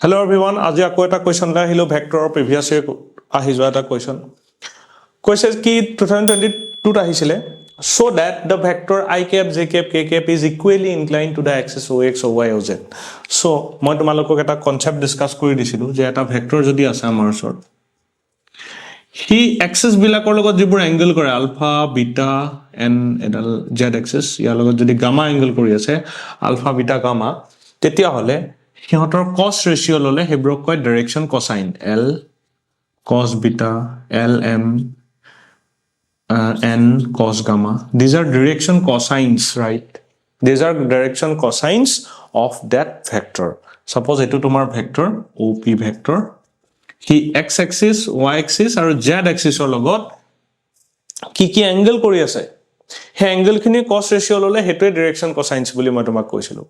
Hello everyone, আজি আকৌ এটা কোৱেশ্চন লৈ আহিলো ভেক্টৰৰ প্ৰিভিয়াছ ইয়েৰ আহি যোৱা এটা কোৱেশ্চন কি 2022 ত আহিছিলে so that the vector I cap j cap k cap is equally inclined to the axis ox oy oz so মই তোমালোকক এটা কনসেপ্ট ডিসকাস কৰি দিছিলো যে এটা ভেক্টৰ যদি আছে আমাৰ ওচৰত হি এক্সিস বিলাকৰ লগত যিবোৰ এংগল কৰে আলফা বিটা এন্ড এডাল জেড এক্সিস ইয়াৰ লগত যদি গামা এংগল কৰি আছে আলফা বিটা গামা তেতিয়া হলে সিহঁতৰ cos ratio ললে হেব্ৰক কয় direction cosine l cos beta l m n cos gamma these are direction cosines right these are direction cosines of that vector suppose etu tomar vector op vector ki x axis y axis aru z axis or logot ki angle kori ase he angle khini cos ratio lole hetu direction cosines boli moi tomak koisilu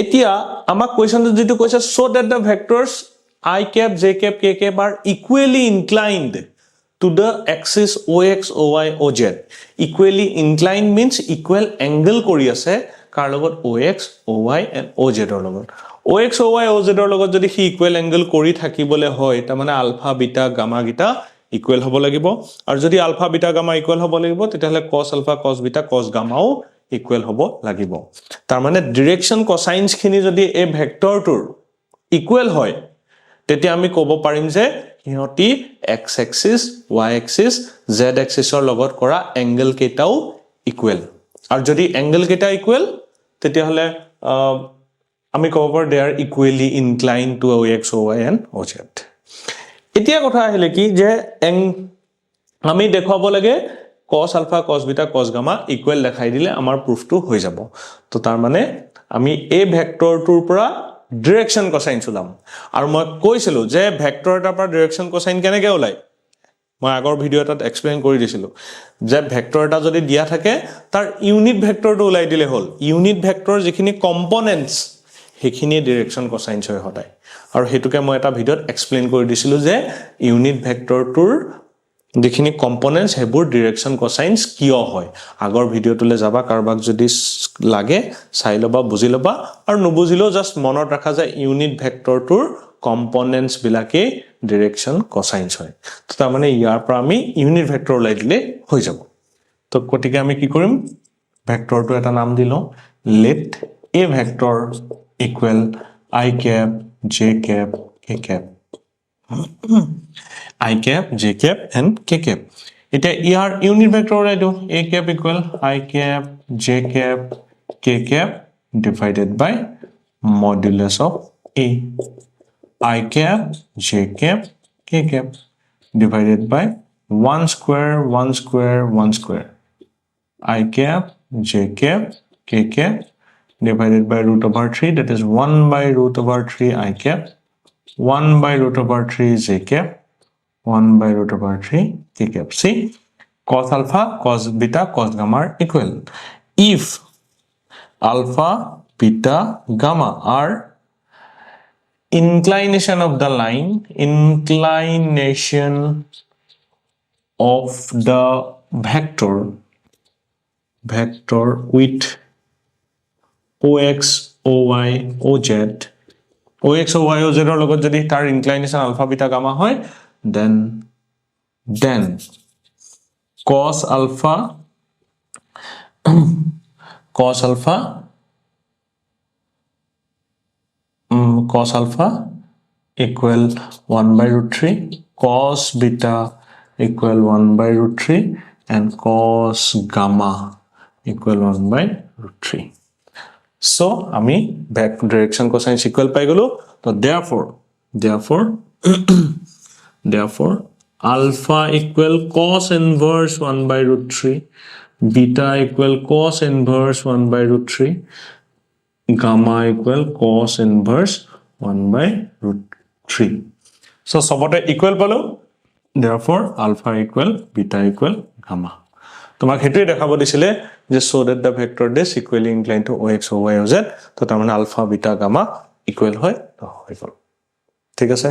etia amak question to jitu koise so that the vectors I cap j cap k cap are equally inclined to the axis ox oy oz equally inclined means equal angle kori ase kar logot ox oy and oz er logot ox oy oz er logot jodi hi equal angle kori thakibole hoy ta mane alpha beta gamma gita equal hobo lagibo ar jodi alpha beta gamma equal hobo lagibo tetale cos alpha cos beta cos gamma o equal hobo lagibo tar mane direction cosines khini jodi a vector tur equal hoy তেতি আমি কব পাৰিম যে হিহতি x axis y axis z axis ৰ লগত কৰা angle কেটাও equal আৰু যদি এংগল কেটা ইকুৱেল তেতি হলে আমি কব পাৰ they are equally inclined to ox oy and oz এতিয়া কথা আহিলে কি যে আমি দেখাব লাগে cos alpha cos beta cos gamma equal দেখাই দিলে আমাৰ প্ৰুফটো হৈ যাব তো তাৰ মানে আমি এই ভেক্টৰটোৰ পৰা direction cosine উলাম আৰু মই কৈছিলো যে ভেক্টৰ এটাৰ পৰা direction cosine কেনেকৈ ওলাই মই আগৰ ভিডিও এটাত এক্সপ্লেইন কৰি দিছিলো যে ভেক্টৰ এটা যদি দিয়া থাকে তাৰ ইউনিট ভেক্টৰটো ওলাই দিলে হল ইউনিট ভেক্টৰ যিখিনি কম্পোনেন্টস হেখিনি direction cosine হয় হদায় আৰু হেতুকে মই এটা ভিডিওত এক্সপ্লেইন কৰি দিছিলো যে ইউনিট ভেক্টৰটোৰ যিখিনি কম্পোনেন্টস হেবোৰ direction cosines কিয় হয় আগৰ ভিডিওটোলে যাবা কাৰবাক যদি লাগে চাই লবা বুজি লবা আৰু নবুজিলো জাস্ট মনত ৰাখা যায় ইউনিট ভেক্টৰটোৰ কম্পোনেন্টস বিলাকে direction cosines হয় তো তাৰ মানে ইয়াৰ পৰা আমি ইউনিট ভেক্টৰ ওলাই দিলে হৈ যাব তো কটিকে আমি কি কৰিম ভেক্টৰটো এটা নাম দিলো let a vector equal I cap j cap k cap I cap j cap and k cap এটা ইয়াৰ ইউনিট ভেক্টৰ ওলাই দিও a cap equal I cap j cap k cap divided by modulus of a I cap j cap k cap divided by 1 square 1 square 1 square I cap j cap k cap divided by root over 3 that is 1 by root over 3 I cap 1 by root over 3 j cap 1 by root over 3 k cap see cos alpha cos beta cos gamma are equal if alpha beta gamma are inclination of the line inclination of the vector with ox oy oz ox oy oz er logot jodi tar inclination alpha beta gamma hoy then cos alpha equal 1 by root 3 cos beta equal 1 by root 3 and cos gamma equal 1 by root 3 so ami back direction cosine equal pai golo so therefore alpha equal cos inverse 1 by root 3 beta equal cos inverse 1 by root 3 gamma equal cos inverse 1 by root 3 so sobote equal palo therefore alpha equal beta equal gamma তোমাক হেতুই দেখাব দিছিলে যে so that the vector is equally inclined to ox oy oz তো তাৰ মানে alpha beta gamma equal হয় তো হৈ গল ঠিক আছে